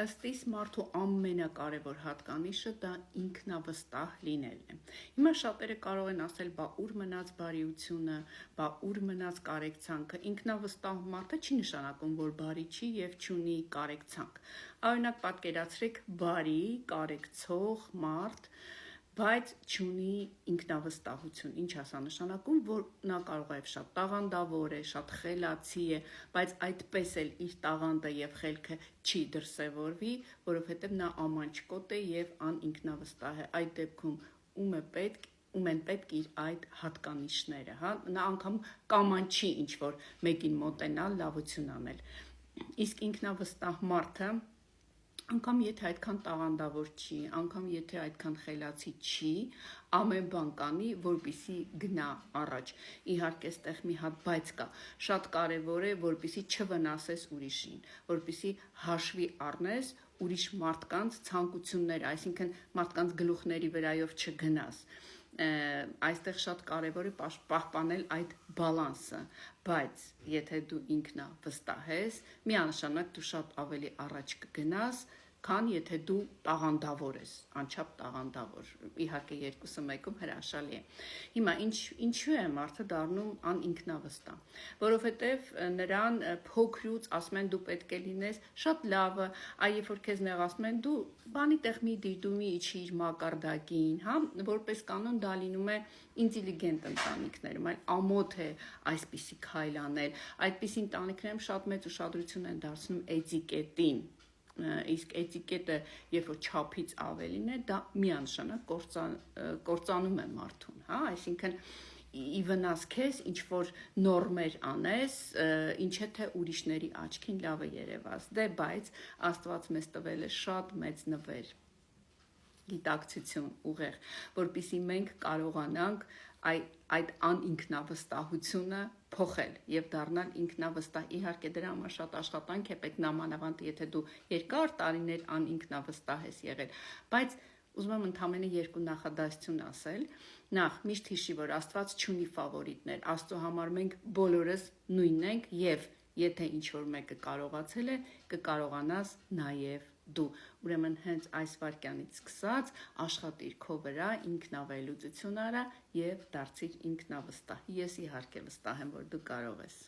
Ըստ իս մարդու ամենակարևոր հատկանիշը դա ինքնավստահ լինելն է։ Հիմա շատերը կարող են ասել, բա ուր մնաց բարիությունը, բա ուր մնաց կարեկցանքը։ Ինքնավստահ մարդը չի նշանակում, որ բարի չի եւ չունի կարեկցանք։ Օրինակ պատկերացրեք բարի, կարեկցող մարդ, բայց չունի ինքնավստահություն։ Ինչ ասա նշանակում, որ նա կարող է շատ տաղանդավոր է, շատ խելացի է, բայց այդպես էլ իր տաղանդը եւ խելքը չի դրսևորվի, որովհետեւ նա ամանչկոտ է եւ անինքնավստահ է։ Այդ դեպքում ում են պետք իր այդ հատկանիշները, հա, նա անգամ կամանչի ինչ որ մեկին մոտենալ, լավություն անել։ Իսկ ինքնավստահ մարդը անգամ եթե այդքան տաղանդավոր չի, անգամ եթե այդքան խելացի չի, ամեն բան կանի, որպեսզի գնա առաջ։ Իհարկե, այստեղ մի հատ բայց կա։ Շատ կարևոր է, որպեսզի չվնասես ուրիշին, որպեսզի հաշվի առնես ուրիշ մարդկանց ցանկությունները, այսինքն մարդկանց գլուխների վրայով չգնաս։ Այստեղ շատ կարևոր է պահպանել այդ բալանսը, բայց եթե դու ինքնավստահ ես, միանշանակ դու շատ ավելի առաջ կգնաս, քան եթե դու տաղանդավոր ես, անչափ տաղանդավոր։ Իհարկե երկուսը մեկում հրաշալի է։ Հիմա ինչու է մարդը դառնում անինքնավստահ, որովհետև նրան փոքրուց ասում են դու պետք է լինես շատ լավը, այ երբ որ քեզ նեղացնում են դու բանի տեղ մի դիր, դու մի իջիր մակարդակին, հա, որպես կանոն դա լինում է ինտելիգենտ ընտանիքներում, այլ ամոթ է այսպիսի քայլ անել, այդպիսի ընտանիքներում շատ մեծ ուշադրություն են դարձնում էտիկետին, իսկ էտիկետը երբ որ չափից ավելին է, դա միանշանակ կործանում է մարդուն, հա, այսինքն ի վնաս քեզ ինչ որ նորմեր անես, ինչ է թե ուրիշների աչքին լավը երևաս, դե բայց Աստված մեզ տվել է շատ մեծ նվեր, գիտակցություն ուղեղ, որպեսզի մենք կարողանանք այդ անինքնավստահությունը փոխել եւ դառնալ ինքնավստահ։ Իհարկե դրա համար շատ աշխատանք է պետք, նամանավանդ եթե դու երկար տարիներ անինքնավստահ ես եղել, բայց ուզում եմ ընդամենը երկու նախադասություն ասել։ Նախ միշտ հիշի, որ Աստված չունի ֆավորիտներ, Աստծո համար մենք բոլորս նույնն ենք եւ եթե ինչ որ մեկը կարողացել է, կկարողանաս նաեւ դու։ Ուրեմն հենց այս վարքյանից սկսած աշխատիր քո վրա, ինքնավելուծություն արա եւ դարձիր ինքնավստահ։ Ես իհարկե վստահ եմ, որ դու կարող ես։